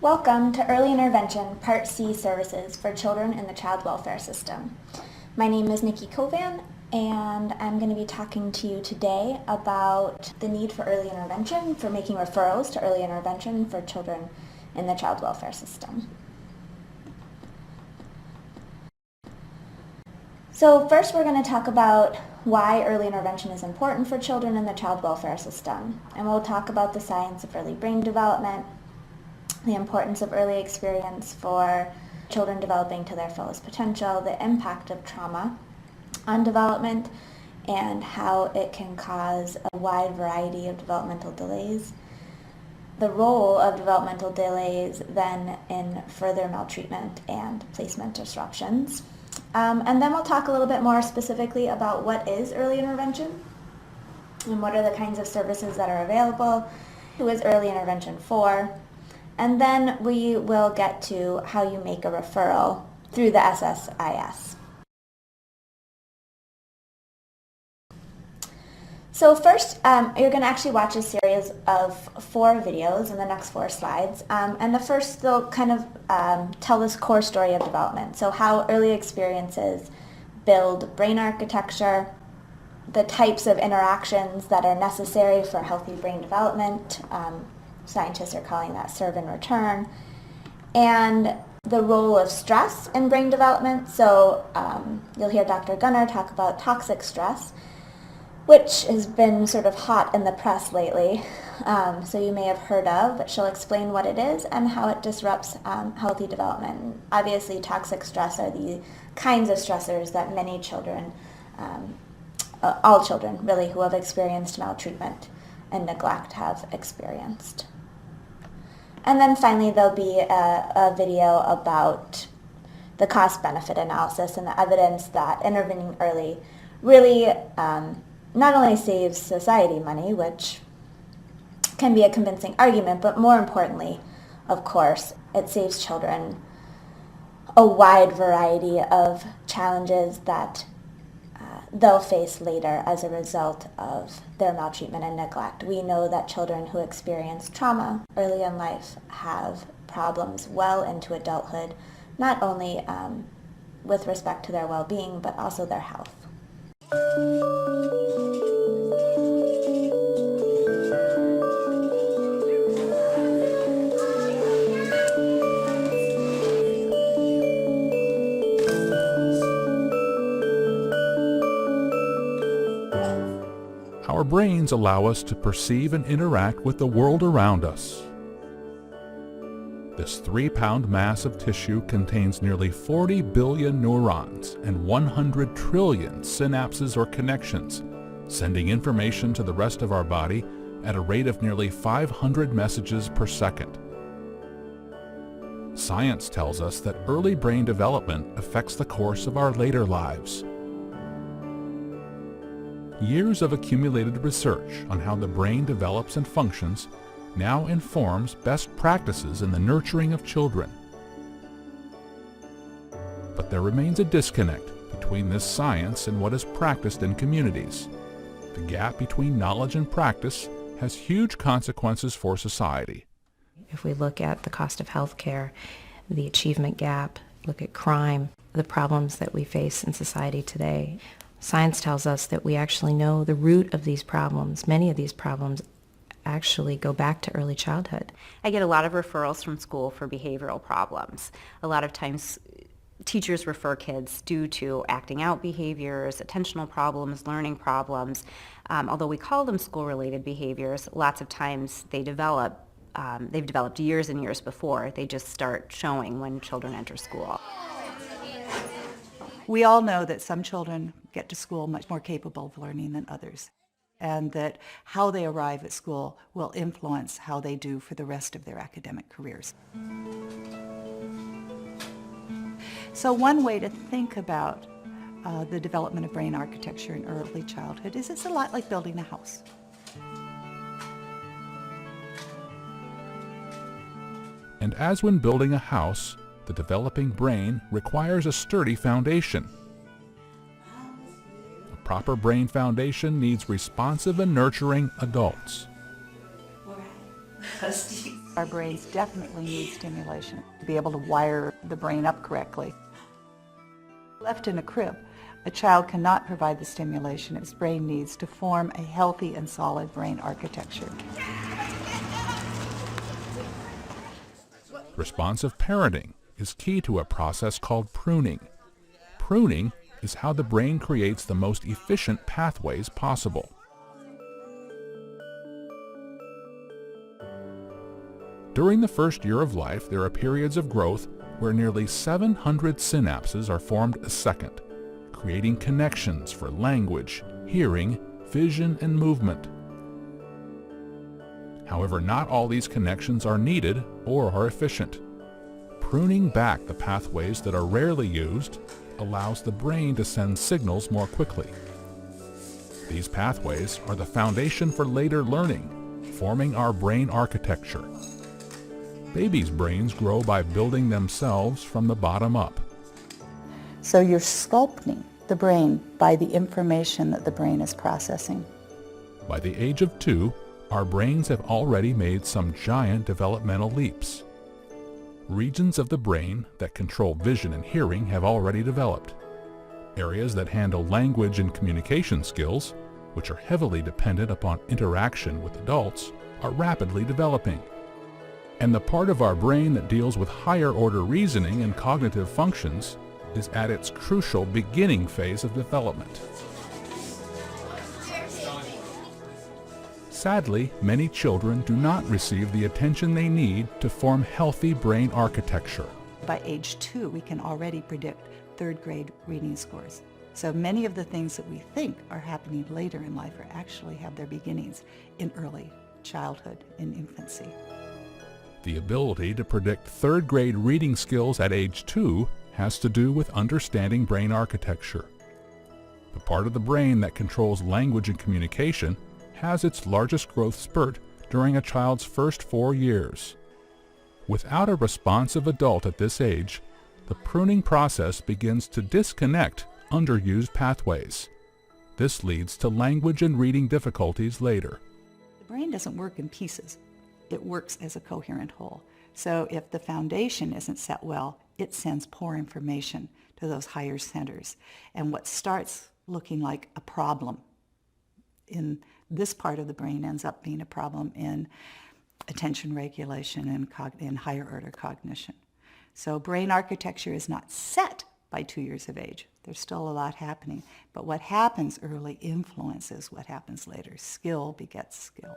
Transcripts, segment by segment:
Welcome to Early Intervention Part C Services for Children in the Child Welfare System. My name is Nikki Kovan, and I'm going to be talking to you today about the need for early intervention, for making referrals to early intervention for children in the child welfare system. So first we're going to talk about why early intervention is important for children in the child welfare system. And we'll talk about the science of early brain development, the importance of early experience for children developing to their fullest potential, the impact of trauma on development, and how it can cause a wide variety of developmental delays, the role of developmental delays then in further maltreatment and placement disruptions. And then we'll talk a little bit more specifically about what is early intervention and what are the kinds of services that are available, who is early intervention for, and then we will get to how you make a referral through the SSIS. So first, you're going to actually watch a series of 4 videos in the next 4 slides. And the first, they'll kind of tell this core story of development. So how early experiences build brain architecture, the types of interactions that are necessary for healthy brain development. Scientists are calling that serve and return. And the role of stress in brain development. So you'll hear Dr. Gunnar talk about toxic stress, which has been sort of hot in the press lately, so you may have heard of, but she'll explain what it is and how it disrupts healthy development. Obviously, toxic stress are the kinds of stressors that many children, all children really, who have experienced maltreatment and neglect have experienced. And then finally, there'll be a video about the cost-benefit analysis and the evidence that intervening early really not only saves society money, which can be a convincing argument, but more importantly, of course, it saves children a wide variety of challenges that they'll face later as a result of their maltreatment and neglect. We know that children who experience trauma early in life have problems well into adulthood, not only with respect to their well-being, but also their health. Our brains allow us to perceive and interact with the world around us. This 3-pound mass of tissue contains nearly 40 billion neurons and 100 trillion synapses or connections, sending information to the rest of our body at a rate of nearly 500 messages per second. Science tells us that early brain development affects the course of our later lives. Years of accumulated research on how the brain develops and functions now informs best practices in the nurturing of children. But there remains a disconnect between this science and what is practiced in communities. The gap between knowledge and practice has huge consequences for society. If we look at the cost of health care, the achievement gap, look at crime, the problems that we face in society today, science tells us that we actually know the root of these problems. Many of these problems actually go back to early childhood. I get a lot of referrals from school for behavioral problems. A lot of times teachers refer kids due to acting out behaviors, attentional problems, learning problems. Although we call them school-related behaviors, lots of times they've developed years and years before. They just start showing when children enter school. We all know that some children get to school much more capable of learning than others, and that how they arrive at school will influence how they do for the rest of their academic careers. So one way to think about the development of brain architecture in early childhood is it's a lot like building a house. And as when building a house, the developing brain requires a sturdy foundation. A proper brain foundation needs responsive and nurturing adults. Our brains definitely need stimulation to be able to wire the brain up correctly. Left in a crib, a child cannot provide the stimulation its brain needs to form a healthy and solid brain architecture. Responsive parenting is key to a process called pruning. Pruning is how the brain creates the most efficient pathways possible. During the first year of life, there are periods of growth where nearly 700 synapses are formed a second, creating connections for language, hearing, vision, and movement. However, not all these connections are needed or are efficient. Pruning back the pathways that are rarely used allows the brain to send signals more quickly. These pathways are the foundation for later learning, forming our brain architecture. Babies' brains grow by building themselves from the bottom up. So you're sculpting the brain by the information that the brain is processing. By the age of 2, our brains have already made some giant developmental leaps. Regions of the brain that control vision and hearing have already developed. Areas that handle language and communication skills, which are heavily dependent upon interaction with adults, are rapidly developing. And the part of our brain that deals with higher order reasoning and cognitive functions is at its crucial beginning phase of development. Sadly, many children do not receive the attention they need to form healthy brain architecture. By age 2, we can already predict third grade reading scores. So many of the things that we think are happening later in life are actually have their beginnings in early childhood, in infancy. The ability to predict third grade reading skills at age 2 has to do with understanding brain architecture. The part of the brain that controls language and communication has its largest growth spurt during a child's first 4 years. Without a responsive adult at this age, the pruning process begins to disconnect underused pathways. This leads to language and reading difficulties later. The brain doesn't work in pieces. It works as a coherent whole. So if the foundation isn't set well, it sends poor information to those higher centers. And what starts looking like a problem in this part of the brain ends up being a problem in attention regulation and in higher order cognition. So brain architecture is not set by 2 years of age. There's still a lot happening. But what happens early influences what happens later. Skill begets skill.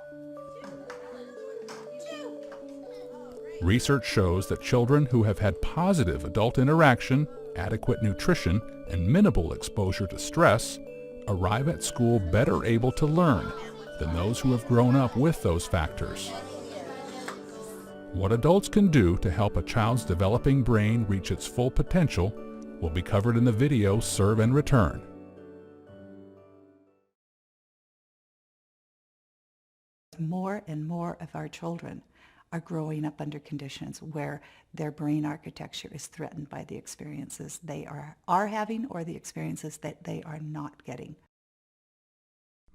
Research shows that children who have had positive adult interaction, adequate nutrition, and minimal exposure to stress arrive at school better able to learn than those who have grown up with those factors. What adults can do to help a child's developing brain reach its full potential will be covered in the video Serve and Return. More and more of our children are growing up under conditions where their brain architecture is threatened by the experiences they are having or the experiences that they are not getting.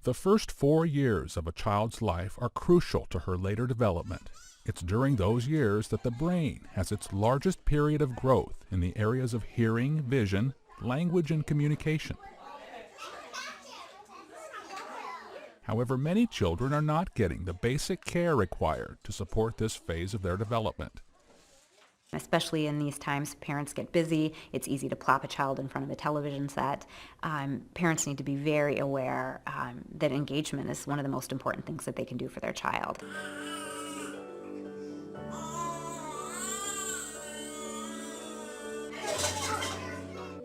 The first 4 years of a child's life are crucial to her later development. It's during those years that the brain has its largest period of growth in the areas of hearing, vision, language, and communication. However, many children are not getting the basic care required to support this phase of their development. Especially in these times, parents get busy. It's easy to plop a child in front of a television set. Parents need to be very aware that engagement is one of the most important things that they can do for their child.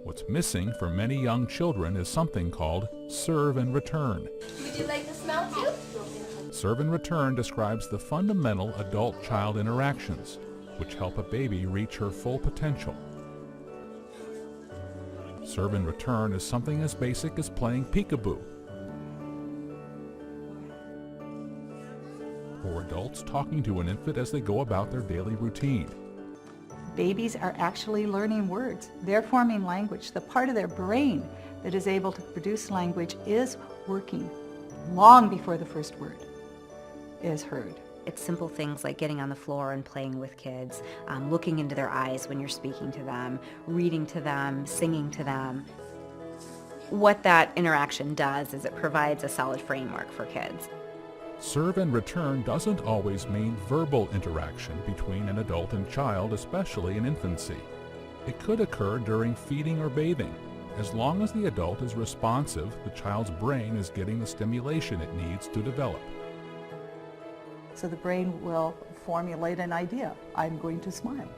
What's missing for many young children is something called Serve and Return. Would you like the smell too? Serve and Return describes the fundamental adult-child interactions which help a baby reach her full potential. Serve and Return is something as basic as playing peekaboo. Or adults talking to an infant as they go about their daily routine. Babies are actually learning words. They're forming language. The part of their brain that is able to produce language is working long before the first word is heard. It's simple things like getting on the floor and playing with kids, looking into their eyes when you're speaking to them, reading to them, singing to them. What that interaction does is it provides a solid framework for kids. Serve and return doesn't always mean verbal interaction between an adult and child, especially in infancy. It could occur during feeding or bathing. As long as the adult is responsive, the child's brain is getting the stimulation it needs to develop. So the brain will formulate an idea. I'm going to smile.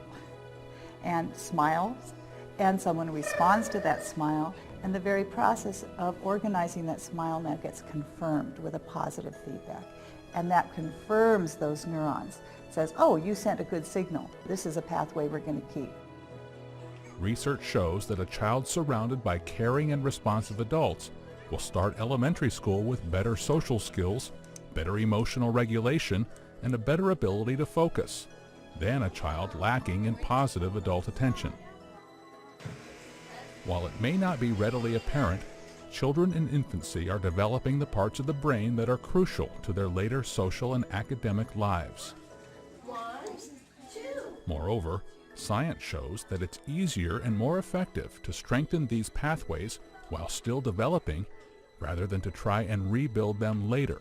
And smiles, and someone responds to that smile, and the very process of organizing that smile now gets confirmed with a positive feedback. And that confirms those neurons. It says, oh, you sent a good signal. This is a pathway we're going to keep. Research shows that a child surrounded by caring and responsive adults will start elementary school with better social skills, better emotional regulation, and a better ability to focus than a child lacking in positive adult attention. While it may not be readily apparent, children in infancy are developing the parts of the brain that are crucial to their later social and academic lives. Moreover, science shows that it's easier and more effective to strengthen these pathways while still developing rather than to try and rebuild them later.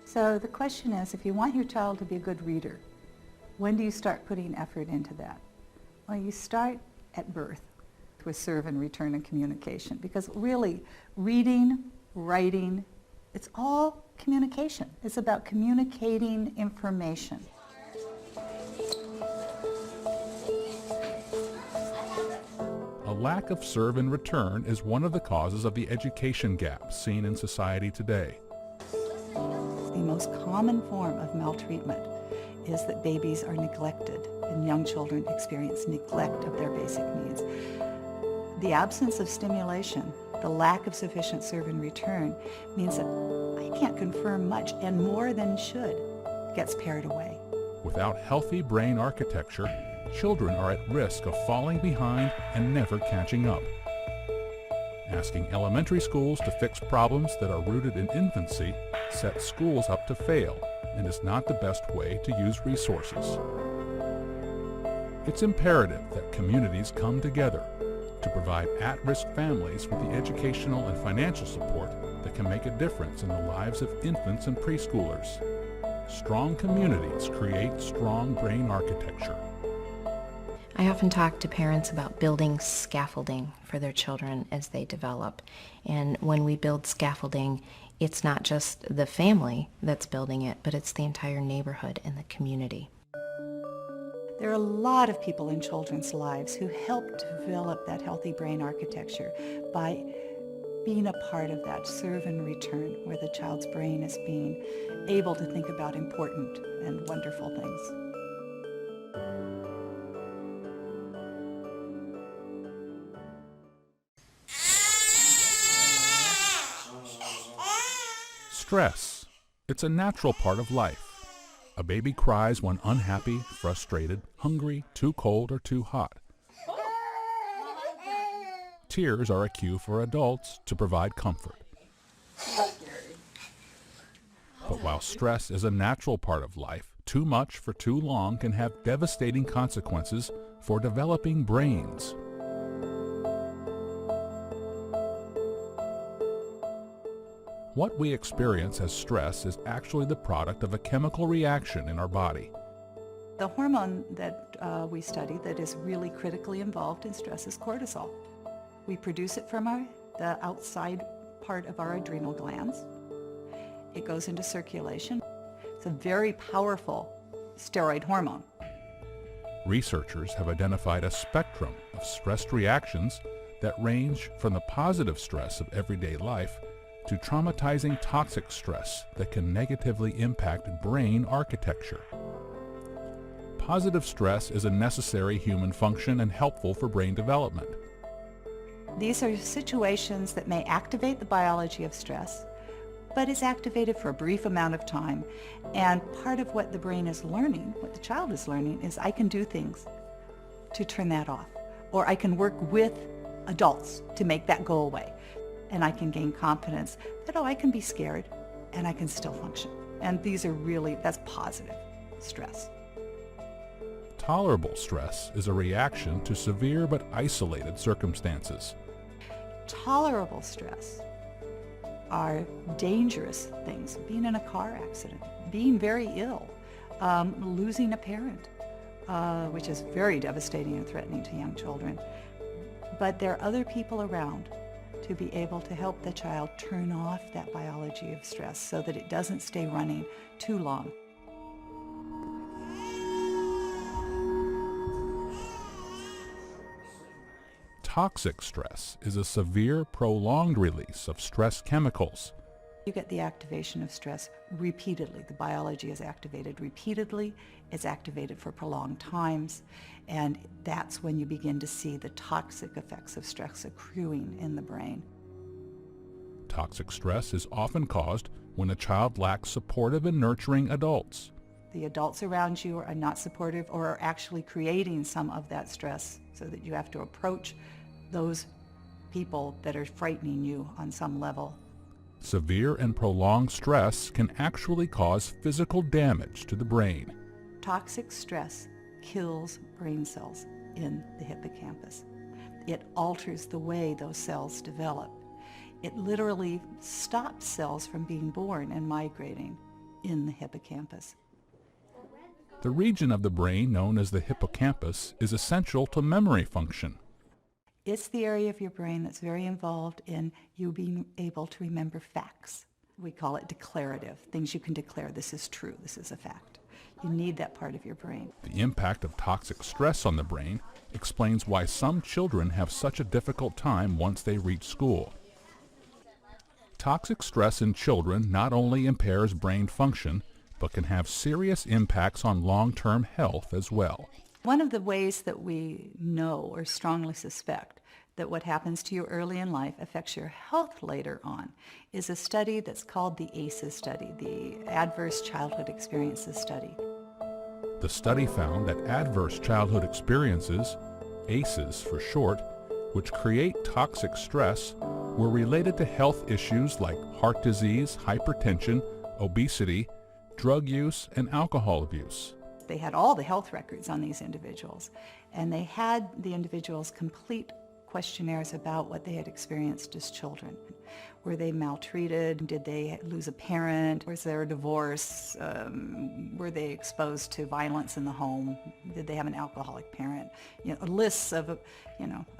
So the question is, if you want your child to be a good reader, when do you start putting effort into that? Well, you start at birth with serve and return and communication, because really reading, writing, it's all communication. It's about communicating information. A lack of serve and return is one of the causes of the education gap seen in society today. The most common form of maltreatment is that babies are neglected and young children experience neglect of their basic needs. The absence of stimulation, the lack of sufficient serve and return, means that I can't confirm much, and more than should gets pared away. Without healthy brain architecture, children are at risk of falling behind and never catching up. Asking elementary schools to fix problems that are rooted in infancy sets schools up to fail and is not the best way to use resources. It's imperative that communities come together to provide at-risk families with the educational and financial support that can make a difference in the lives of infants and preschoolers. Strong communities create strong brain architecture. I often talk to parents about building scaffolding for their children as they develop. And when we build scaffolding, it's not just the family that's building it, but it's the entire neighborhood and the community. There are a lot of people in children's lives who help develop that healthy brain architecture by being a part of that serve and return, where the child's brain is being able to think about important and wonderful things. Stress. It's a natural part of life. A baby cries when unhappy, frustrated, hungry, too cold, or too hot. Tears are a cue for adults to provide comfort. But while stress is a natural part of life, too much for too long can have devastating consequences for developing brains. What we experience as stress is actually the product of a chemical reaction in our body. The hormone that we study that is really critically involved in stress is cortisol. We produce it from the outside part of our adrenal glands. It goes into circulation. It's a very powerful steroid hormone. Researchers have identified a spectrum of stress reactions that range from the positive stress of everyday life to traumatizing toxic stress that can negatively impact brain architecture. Positive stress is a necessary human function and helpful for brain development. These are situations that may activate the biology of stress, but it's activated for a brief amount of time. And part of what the brain is learning, what the child is learning, is I can do things to turn that off, or I can work with adults to make that go away. And I can gain confidence that, oh, I can be scared and I can still function. And that's positive stress. Tolerable stress is a reaction to severe but isolated circumstances. Tolerable stress are dangerous things. Being in a car accident, being very ill, losing a parent, which is very devastating and threatening to young children. But there are other people around to be able to help the child turn off that biology of stress so that it doesn't stay running too long. Toxic stress is a severe, prolonged release of stress chemicals. You get the activation of stress repeatedly. The biology is activated repeatedly. It's activated for prolonged times. And that's when you begin to see the toxic effects of stress accruing in the brain. Toxic stress is often caused when a child lacks supportive and nurturing adults. The adults around you are not supportive or are actually creating some of that stress so that you have to approach those people that are frightening you on some level. Severe and prolonged stress can actually cause physical damage to the brain. Toxic stress kills brain cells in the hippocampus. It alters the way those cells develop. It literally stops cells from being born and migrating in the hippocampus. The region of the brain known as the hippocampus is essential to memory function. It's the area of your brain that's very involved in you being able to remember facts. We call it declarative, things you can declare. This is true, this is a fact. You need that part of your brain. The impact of toxic stress on the brain explains why some children have such a difficult time once they reach school. Toxic stress in children not only impairs brain function, but can have serious impacts on long-term health as well. One of the ways that we know or strongly suspect that what happens to you early in life affects your health later on is a study that's called the ACEs study, the Adverse Childhood Experiences Study. The study found that adverse childhood experiences, ACEs for short, which create toxic stress, were related to health issues like heart disease, hypertension, obesity, drug use, and alcohol abuse. They had all the health records on these individuals, and they had the individuals complete questionnaires about what they had experienced as children. Were they maltreated? Did they lose a parent? Was there a divorce? Were they exposed to violence in the home? Did they have an alcoholic parent? Lists of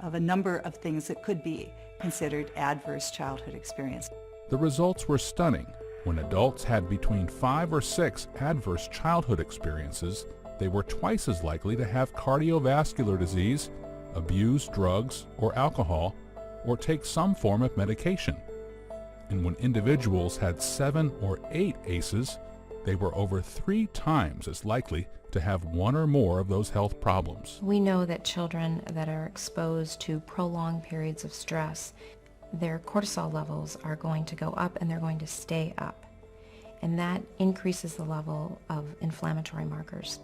a number of things that could be considered adverse childhood experience. The results were stunning. When adults had between 5 or 6 adverse childhood experiences, they were twice as likely to have cardiovascular disease, abuse drugs or alcohol, or take some form of medication. And when individuals had 7 or 8 ACEs, they were over 3 times as likely to have one or more of those health problems. We know that children that are exposed to prolonged periods of stress, their cortisol levels are going to go up and they're going to stay up. And that increases the level of inflammatory markers.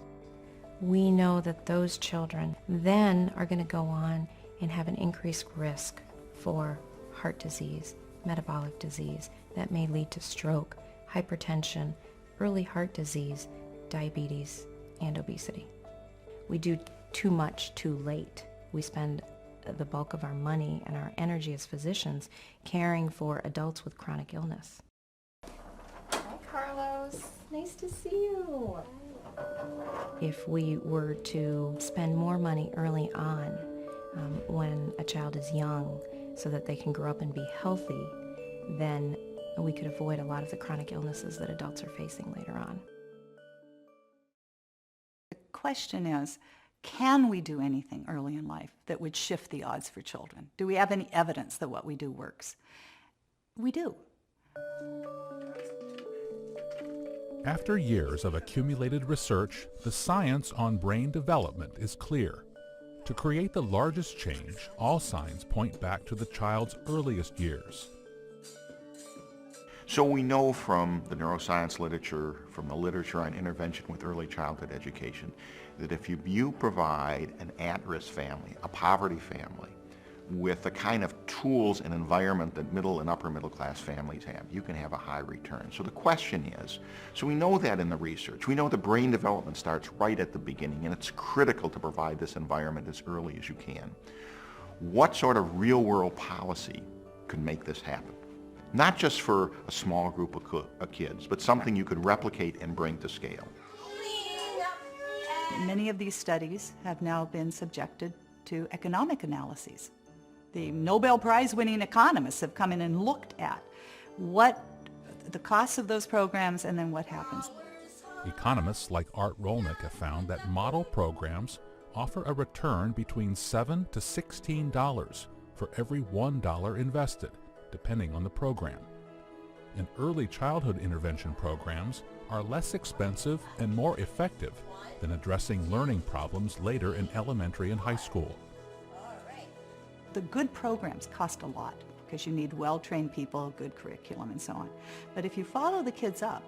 We know that those children then are going to go on and have an increased risk for heart disease, metabolic disease that may lead to stroke, hypertension, early heart disease, diabetes, and obesity. We do too much too late. We spend the bulk of our money and our energy as physicians caring for adults with chronic illness. Hi, Carlos. Nice to see you. If we were to spend more money early on when a child is young so that they can grow up and be healthy, then we could avoid a lot of the chronic illnesses that adults are facing later on. The question is, can we do anything early in life that would shift the odds for children? Do we have any evidence that what we do works? We do. After years of accumulated research, the science on brain development is clear. To create the largest change, all signs point back to the child's earliest years. So we know from the neuroscience literature, from the literature on intervention with early childhood education, that if you provide an at-risk family, a poverty family, with the kind of tools and environment that middle and upper middle class families have, you can have a high return. So the question is, so we know that in the research, we know the brain development starts right at the beginning, and it's critical to provide this environment as early as you can. What sort of real-world policy could make this happen? Not just for a small group of kids, but something you could replicate and bring to scale. Many of these studies have now been subjected to economic analyses. The Nobel Prize-winning economists have come in and looked at what the costs of those programs and then what happens. Economists like Art Rolnick have found that model programs offer a return between $7 to $16 for every $1 invested, depending on the program. And early childhood intervention programs are less expensive and more effective than addressing learning problems later in elementary and high school. The good programs cost a lot because you need well-trained people, good curriculum, and so on. But if you follow the kids up,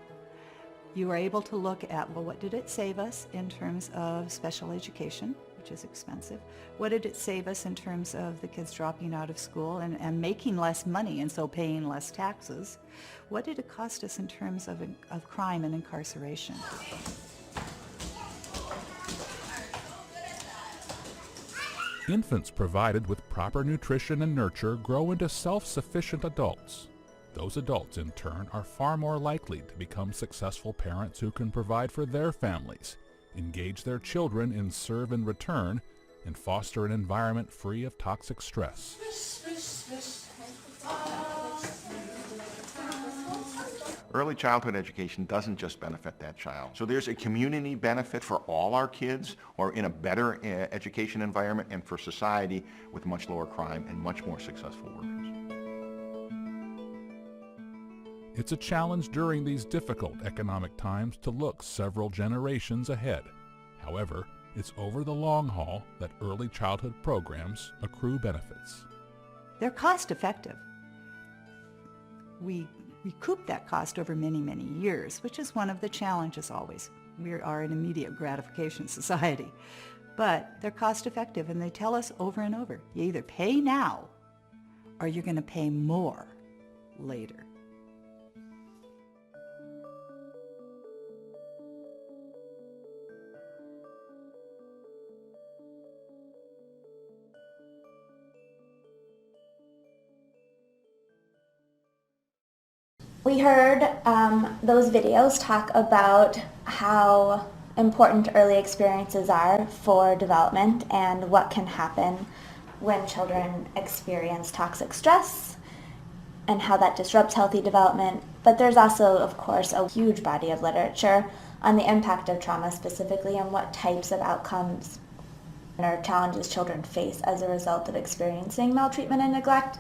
you are able to look at, well, what did it save us in terms of special education, which is expensive? What did it save us in terms of the kids dropping out of school and making less money and so paying less taxes? What did it cost us in terms of crime and incarceration? Infants provided with proper nutrition and nurture grow into self-sufficient adults. Those adults, in turn, are far more likely to become successful parents who can provide for their families, engage their children in serve and return, and foster an environment free of toxic stress. Early childhood education doesn't just benefit that child. So there's a community benefit for all our kids, or in a better education environment, and for society with much lower crime and much more successful workers. It's a challenge during these difficult economic times to look several generations ahead. However, it's over the long haul that early childhood programs accrue benefits. They're cost effective. We recoup that cost over many, many years, which is one of the challenges always. We are an immediate gratification society. But they're cost effective, and they tell us over and over, you either pay now or you're going to pay more later. We heard those videos talk about how important early experiences are for development and what can happen when children experience toxic stress and how that disrupts healthy development. But there's also, of course, a huge body of literature on the impact of trauma specifically and what types of outcomes or challenges children face as a result of experiencing maltreatment and neglect.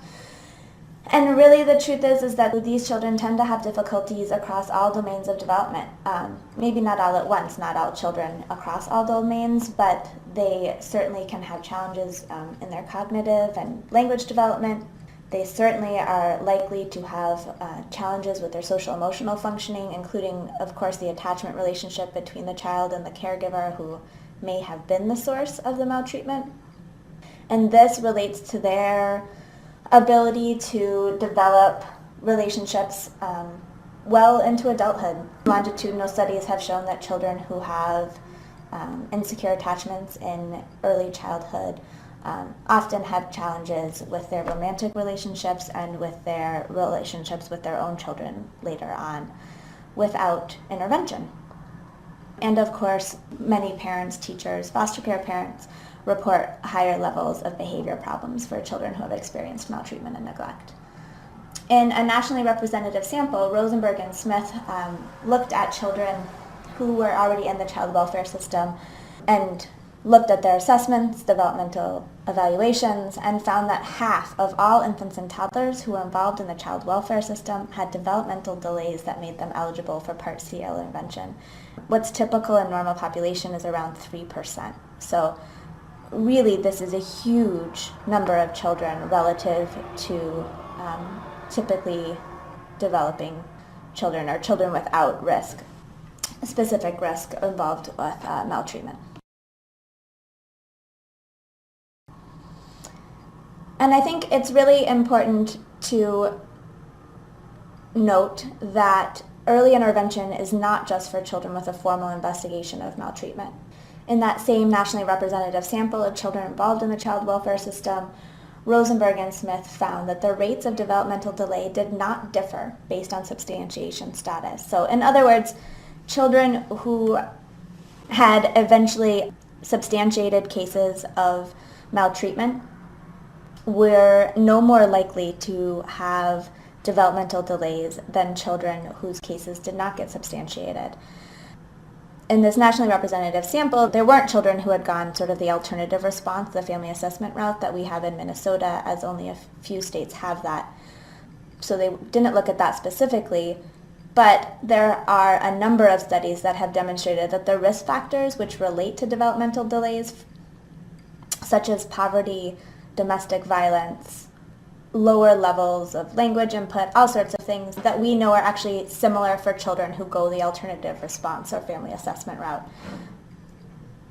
And really the truth is that these children tend to have difficulties across all domains of development. Maybe not all at once, not all children across all domains, but they certainly can have challenges in their cognitive and language development. They certainly are likely to have challenges with their social emotional functioning, including, of course, the attachment relationship between the child and the caregiver who may have been the source of the maltreatment. And this relates to their ability to develop relationships well into adulthood. Longitudinal studies have shown that children who have insecure attachments in early childhood often have challenges with their romantic relationships and with their relationships with their own children later on without intervention. And of course, many parents, teachers, foster care parents report higher levels of behavior problems for children who have experienced maltreatment and neglect. In a nationally representative sample, Rosenberg and Smith looked at children who were already in the child welfare system and looked at their assessments, developmental evaluations, and found that half of all infants and toddlers who were involved in the child welfare system had developmental delays that made them eligible for Part C intervention. What's typical in normal population is around 3%. So really, this is a huge number of children relative to typically developing children or children without risk, specific risk involved with maltreatment. And I think it's really important to note that early intervention is not just for children with a formal investigation of maltreatment. In that same nationally representative sample of children involved in the child welfare system, Rosenberg and Smith found that the rates of developmental delay did not differ based on substantiation status. So in other words, children who had eventually substantiated cases of maltreatment were no more likely to have developmental delays than children whose cases did not get substantiated. In this nationally representative sample, there weren't children who had gone sort of the alternative response, the family assessment route that we have in Minnesota, as only a few states have that. So they didn't look at that specifically, but there are a number of studies that have demonstrated that the risk factors which relate to developmental delays, such as poverty, domestic violence, lower levels of language input, all sorts of things that we know are actually similar for children who go the alternative response or family assessment route.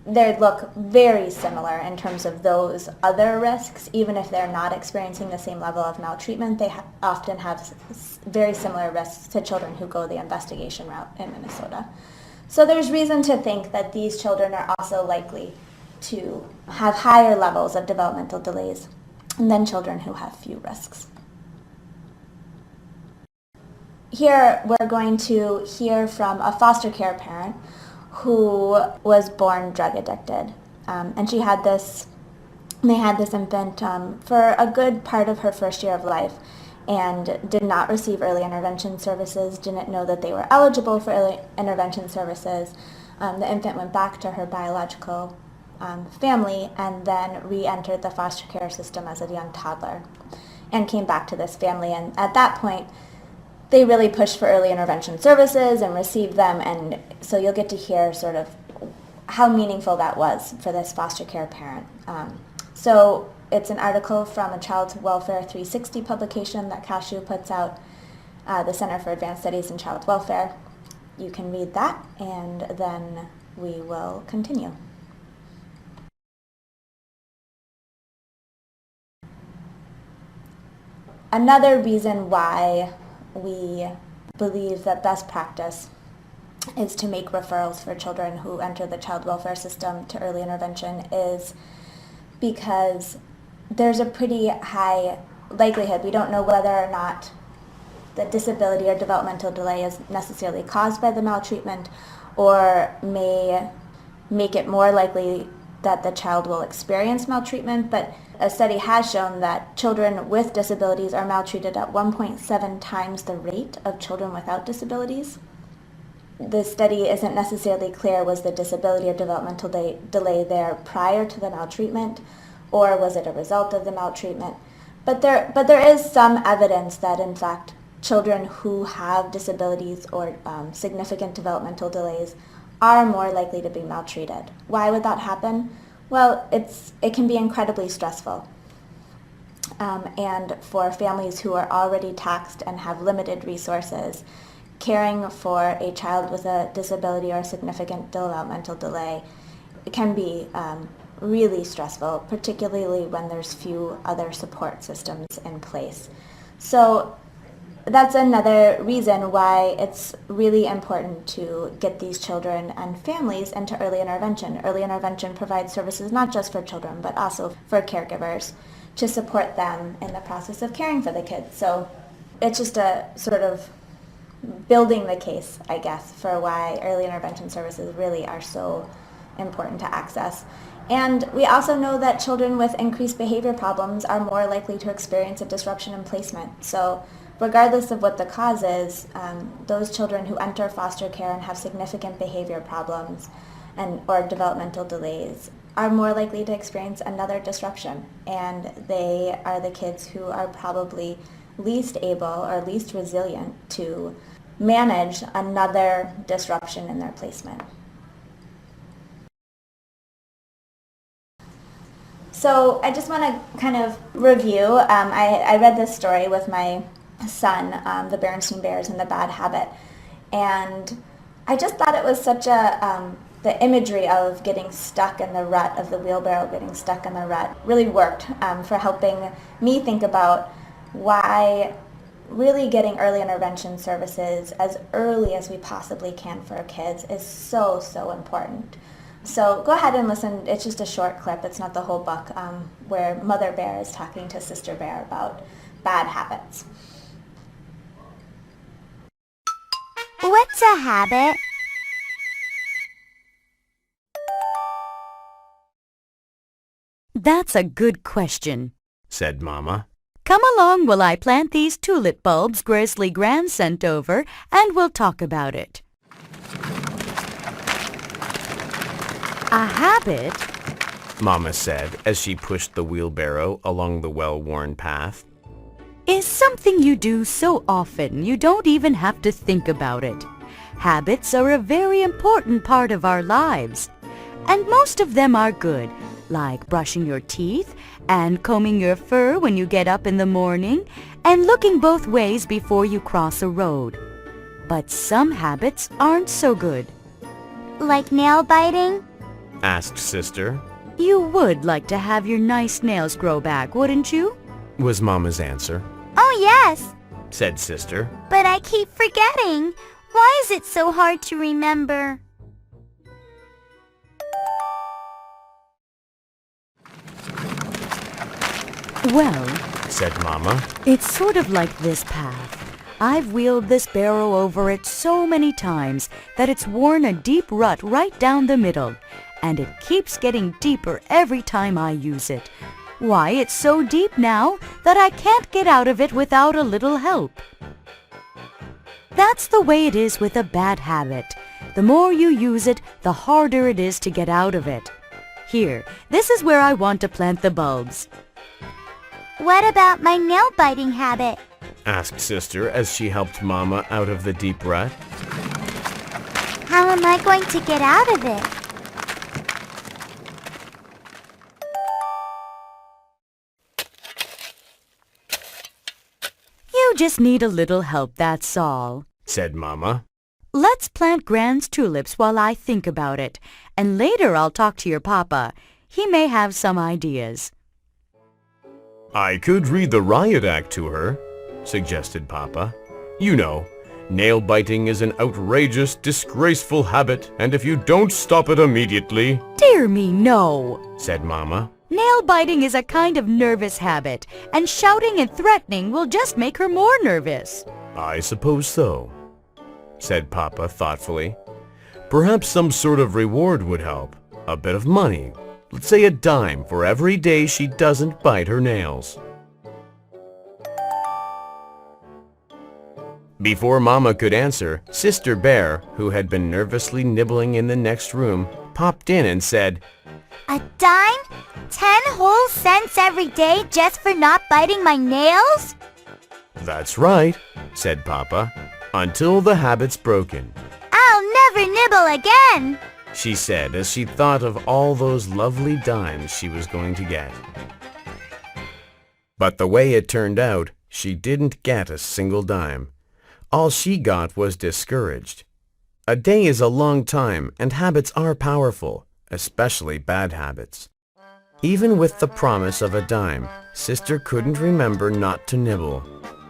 They look very similar in terms of those other risks. Even if they're not experiencing the same level of maltreatment, they often have very similar risks to children who go the investigation route in Minnesota. So there's reason to think that these children are also likely to have higher levels of developmental delays than children who have few risks. Here we're going to hear from a foster care parent who was born drug addicted. And they had this infant for a good part of her first year of life and did not receive early intervention services, didn't know that they were eligible for early intervention services. The infant went back to her biological family and then re-entered the foster care system as a young toddler and came back to this family. And at that point, they really pushed for early intervention services and received them. And so you'll get to hear sort of how meaningful that was for this foster care parent. So it's an article from a Child Welfare 360 publication that CASHU puts out, the Center for Advanced Studies in Child Welfare. You can read that and then we will continue. Another reason why we believe that best practice is to make referrals for children who enter the child welfare system to early intervention is because there's a pretty high likelihood, we don't know whether or not the disability or developmental delay is necessarily caused by the maltreatment or may make it more likely that the child will experience maltreatment, but a study has shown that children with disabilities are maltreated at 1.7 times the rate of children without disabilities. The study isn't necessarily clear, was the disability or developmental delay there prior to the maltreatment, or was it a result of the maltreatment? But there is some evidence that, in fact, children who have disabilities or significant developmental delays are more likely to be maltreated. Why would that happen? Well, it can be incredibly stressful. And for families who are already taxed and have limited resources, caring for a child with a disability or significant developmental delay can be really stressful, particularly when there's few other support systems in place. So that's another reason why it's really important to get these children and families into early intervention. Early intervention provides services not just for children, but also for caregivers to support them in the process of caring for the kids. So it's just a sort of building the case, I guess, for why early intervention services really are so important to access. And we also know that children with increased behavior problems are more likely to experience a disruption in placement. So regardless of what the cause is, those children who enter foster care and have significant behavior problems or developmental delays are more likely to experience another disruption. And they are the kids who are probably least able or least resilient to manage another disruption in their placement. So I just want to kind of review. I read this story with my son, the Berenstain Bears and the Bad Habit, and I just thought it was such a the imagery of getting stuck in the rut, of the wheelbarrow getting stuck in the rut, really worked for helping me think about why really getting early intervention services as early as we possibly can for our kids is so, so important. So go ahead and listen. It's just a short clip. It's not the whole book, where Mother Bear is talking to Sister Bear about bad habits. What's a habit? That's a good question, said Mama. Come along while I plant these tulip bulbs Grizzly Gran sent over, and we'll talk about it. A habit, Mama said as she pushed the wheelbarrow along the well-worn path, is something you do so often you don't even have to think about it. Habits are a very important part of our lives, and most of them are good, like brushing your teeth and combing your fur when you get up in the morning and looking both ways before you cross a road. But some habits aren't so good. Like nail biting? asked Sister. You would like to have your nice nails grow back, wouldn't you? Was Mama's answer. Oh yes, said Sister. but I keep forgetting. Why is it so hard to remember? Well, said Mama. it's sort of like this path. I've wheeled this barrow over it so many times that it's worn a deep rut right down the middle, and it keeps getting deeper every time I use it. Why, it's so deep now that I can't get out of it without a little help. That's the way it is with a bad habit. The more you use it, the harder it is to get out of it. Here, this is where I want to plant the bulbs. What about my nail biting habit? asked Sister as she helped Mama out of the deep rut. How am I going to get out of it? You just need a little help, that's all, said Mama. Let's plant Gran's tulips while I think about it, and later I'll talk to your papa. He may have some ideas. I could read the riot act to her, suggested Papa. You know, nail biting is an outrageous, disgraceful habit, and if you don't stop it immediately... Dear me, no, said Mama. Nail biting is a kind of nervous habit, and shouting and threatening will just make her more nervous. I suppose so, said Papa thoughtfully. Perhaps some sort of reward would help. A bit of money. Let's say a dime for every day she doesn't bite her nails. Before Mama could answer, Sister Bear, who had been nervously nibbling in the next room, popped in and said, A dime? 10 whole cents every day just for not biting my nails? That's right, said Papa, until the habit's broken. I'll never nibble again, she said as she thought of all those lovely dimes she was going to get. But the way it turned out, she didn't get a single dime. All she got was discouraged. A day is a long time, and habits are powerful, especially bad habits. Even with the promise of a dime, Sister couldn't remember not to nibble.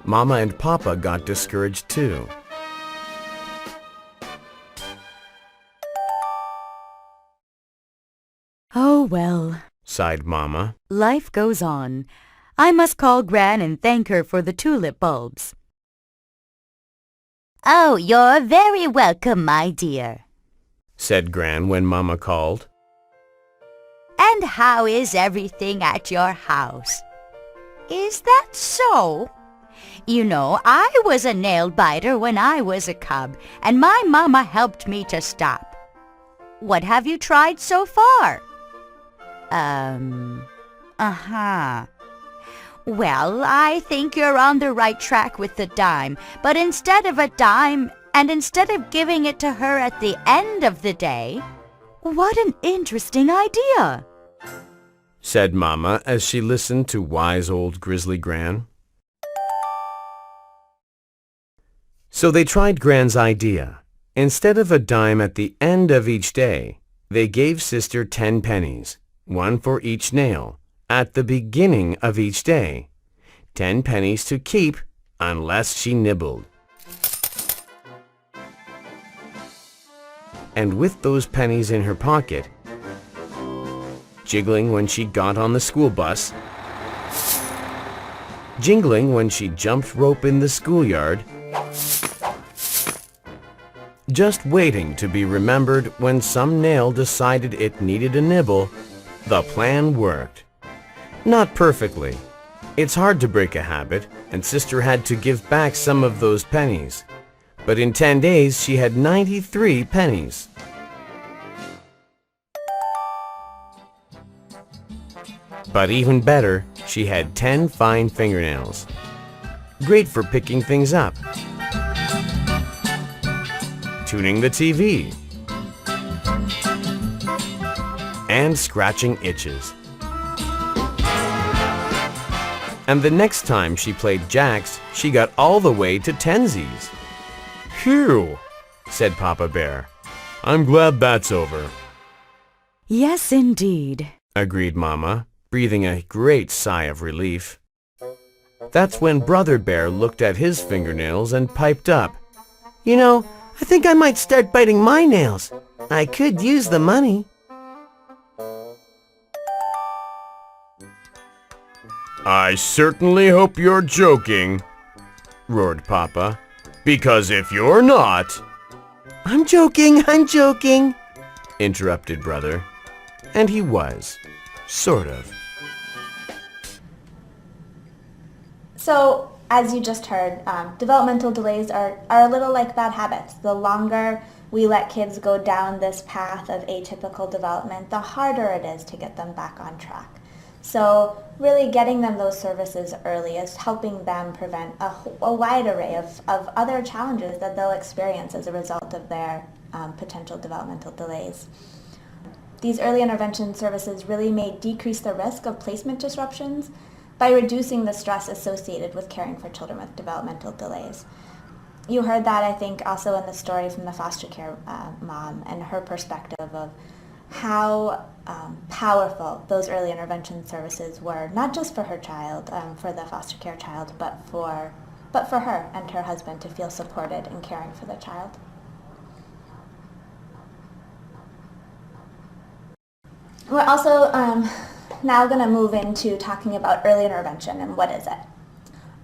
Mama and Papa got discouraged too. Oh well, sighed Mama. Life goes on. I must call Gran and thank her for the tulip bulbs. Oh, you're very welcome, my dear, said Gran when Mama called. And how is everything at your house? Is that so? You know, I was a nail biter when I was a cub, and my mama helped me to stop. What have you tried so far? Well, I think you're on the right track with the dime, but instead of a dime, and instead of giving it to her at the end of the day... What an interesting idea, said Mama as she listened to wise old Grizzly Gran. So they tried Gran's idea. Instead of a dime at the end of each day, They gave Sister 10 pennies, one for each nail, at the beginning of each day. 10 pennies to keep unless she nibbled. And with those pennies in her pocket, jiggling when she got on the school bus, jingling when she jumped rope in the schoolyard, just waiting to be remembered when some nail decided it needed a nibble, the plan worked. Not perfectly. It's hard to break a habit, and Sister had to give back some of those pennies. But in 10 days, she had 93 pennies. But even better, she had 10 fine fingernails. Great for picking things up, tuning the TV, and scratching itches. And the next time she played jacks, she got all the way to tensies. "Phew," said Papa Bear. "I'm glad that's over." Yes, indeed, agreed Mama, breathing a great sigh of relief. That's when Brother Bear looked at his fingernails and piped up. "You know, I think I might start biting my nails. I could use the money." "I certainly hope you're joking," roared Papa, "because if you're not—" I'm joking, interrupted Brother. And he was, sort of. So, as you just heard, developmental delays are a little like bad habits. The longer we let kids go down this path of atypical development, the harder it is to get them back on track. So really getting them those services early is helping them prevent a wide array of other challenges that they'll experience as a result of their potential developmental delays. These early intervention services really may decrease the risk of placement disruptions by reducing the stress associated with caring for children with developmental delays. You heard that, I think, also in the story from the foster care mom and her perspective of how powerful those early intervention services were, not just for her child, for the foster care child, but for her and her husband to feel supported in caring for the child. We're also now going to move into talking about early intervention and what is it.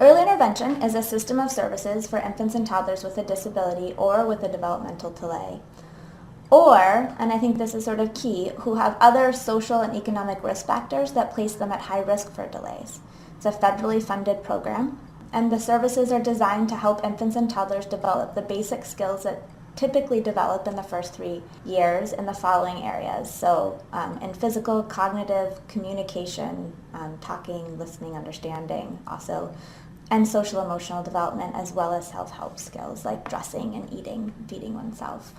Early intervention is a system of services for infants and toddlers with a disability or with a developmental delay, or, and I think this is sort of key, who have other social and economic risk factors that place them at high risk for delays. It's a federally funded program, and the services are designed to help infants and toddlers develop the basic skills that typically develop in the first 3 years in the following areas. So in physical, cognitive, communication, talking, listening, understanding, also, and social emotional development, as well as self-help skills like dressing and eating, feeding oneself.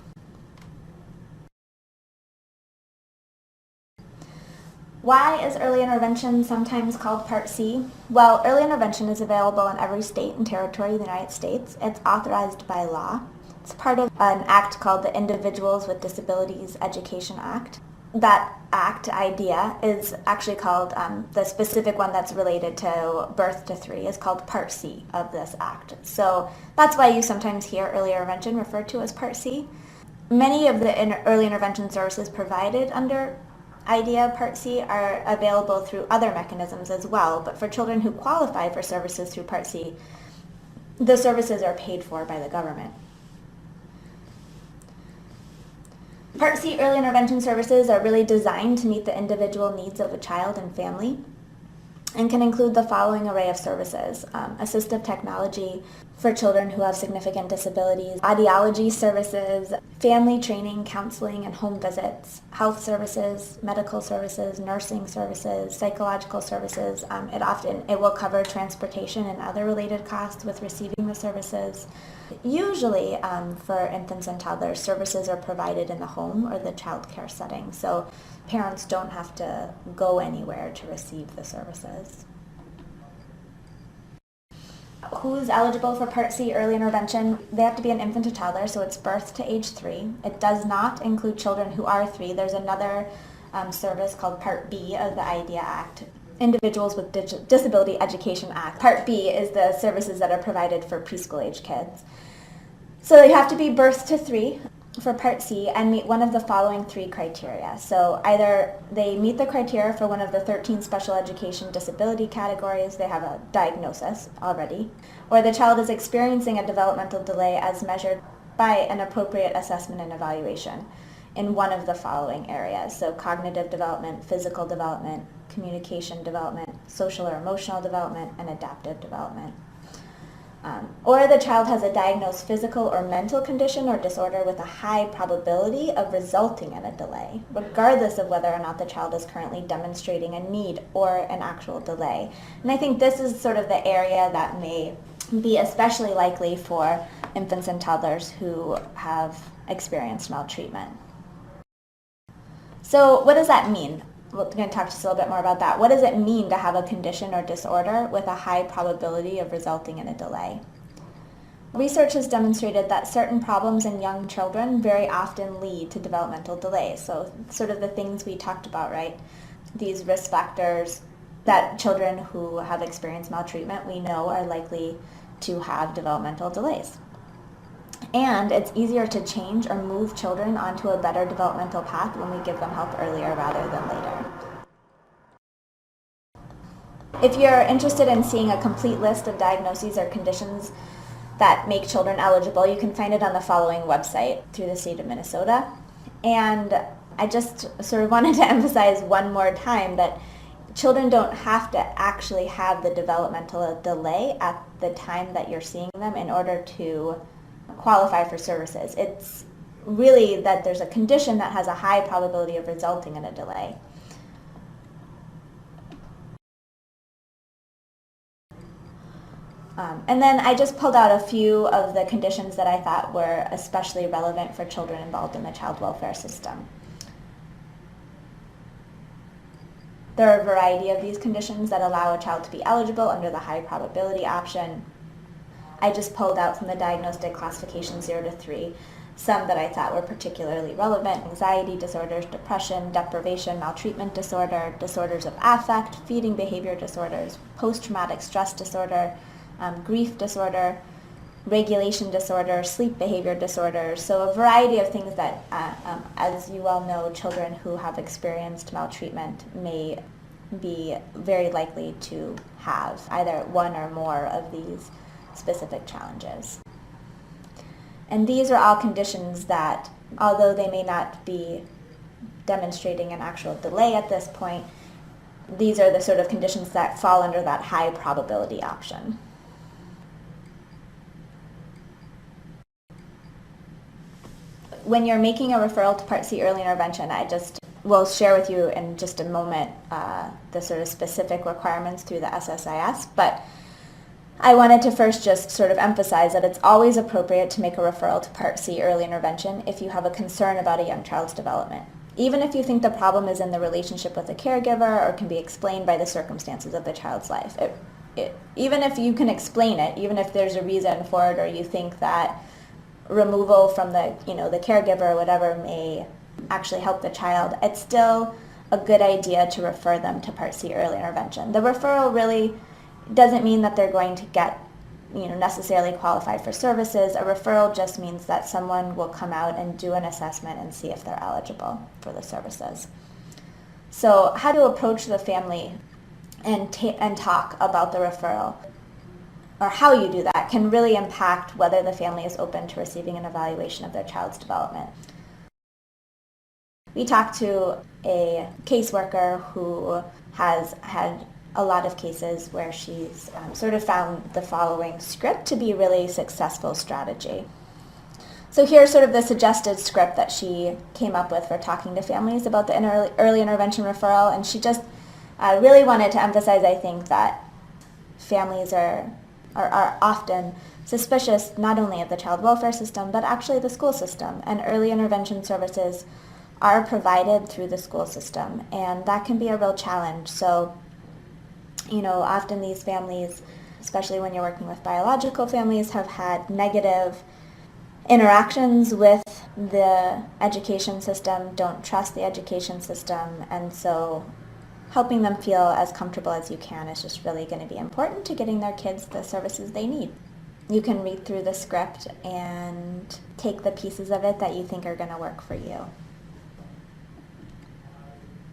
Why is early intervention sometimes called Part C? Well, early intervention is available in every state and territory of the United States. It's authorized by law. It's part of an act called the Individuals with Disabilities Education Act. That act idea is actually called, the specific one that's related to birth to 3 is called Part C of this act. So that's why you sometimes hear early intervention referred to as Part C. Many of the early intervention services provided under IDEA Part C are available through other mechanisms as well, but for children who qualify for services through Part C, the services are paid for by the government. Part C early intervention services are really designed to meet the individual needs of a child and family and can include the following array of services: assistive technology for children who have significant disabilities, audiology services, family training, counseling, and home visits, health services, medical services, nursing services, psychological services. It will cover transportation and other related costs with receiving the services. Usually for infants and toddlers, services are provided in the home or the child care setting, so parents don't have to go anywhere to receive the services. Who's eligible for Part C early intervention? They have to be an infant to toddler, so it's birth to age 3. It does not include children who are 3. There's another service called Part B of the IDEA Act, Individuals with Disability Education Act. Part B is the services that are provided for preschool age kids. So they have to be birth to 3 for Part C and meet one of the following 3 criteria. So either they meet the criteria for one of the 13 special education disability categories, they have a diagnosis already, or the child is experiencing a developmental delay as measured by an appropriate assessment and evaluation in one of the following areas. So cognitive development, physical development, communication development, social or emotional development, and adaptive development. Or the child has a diagnosed physical or mental condition or disorder with a high probability of resulting in a delay, regardless of whether or not the child is currently demonstrating a need or an actual delay. And I think this is sort of the area that may be especially likely for infants and toddlers who have experienced maltreatment. So what does that mean? We're going to talk just a little bit more about that. What does it mean to have a condition or disorder with a high probability of resulting in a delay? Research has demonstrated that certain problems in young children very often lead to developmental delays. So sort of the things we talked about, right? These risk factors that children who have experienced maltreatment we know are likely to have developmental delays. And it's easier to change or move children onto a better developmental path when we give them help earlier rather than later. If you're interested in seeing a complete list of diagnoses or conditions that make children eligible, you can find it on the following website through the state of Minnesota. And I just sort of wanted to emphasize one more time that children don't have to actually have the developmental delay at the time that you're seeing them in order to qualify for services. It's really that there's a condition that has a high probability of resulting in a delay. And then I just pulled out a few of the conditions that I thought were especially relevant for children involved in the child welfare system. There are a variety of these conditions that allow a child to be eligible under the high probability option. I just pulled out from the diagnostic classification 0 to 3 some that I thought were particularly relevant: anxiety disorders, depression, deprivation, maltreatment disorder, disorders of affect, feeding behavior disorders, post-traumatic stress disorder, grief disorder, regulation disorder, sleep behavior disorders. So a variety of things that, as you well know, children who have experienced maltreatment may be very likely to have either one or more of these specific challenges. And these are all conditions that, although they may not be demonstrating an actual delay at this point, these are the sort of conditions that fall under that high probability option. When you're making a referral to Part C early intervention, I just will share with you in just a moment the sort of specific requirements through the SSIS, but I wanted to first just sort of emphasize that it's always appropriate to make a referral to Part C early intervention if you have a concern about a young child's development, even if you think the problem is in the relationship with the caregiver or can be explained by the circumstances of the child's life. Even if you can explain it, even if there's a reason for it, or you think that removal from the caregiver or whatever may actually help the child, it's still a good idea to refer them to Part C early intervention. The referral really doesn't mean that they're going to get necessarily qualified for services. A referral just means that someone will come out and do an assessment and see if they're eligible for the services. So how to approach the family and talk about the referral, or how you do that, can really impact whether the family is open to receiving an evaluation of their child's development. We talked to a caseworker who has had a lot of cases where she's sort of found the following script to be a really successful strategy. So here's sort of the suggested script that she came up with for talking to families about the early intervention referral, and she just really wanted to emphasize, I think, that families are often suspicious not only of the child welfare system, but actually the school system, and early intervention services are provided through the school system, and that can be a real challenge. So often these families especially when you're working with biological families, have had negative interactions with the education system, don't trust the education system, and so helping them feel as comfortable as you can is just really going to be important to getting their kids the services they need. You can read through the script and take the pieces of it that you think are going to work for you.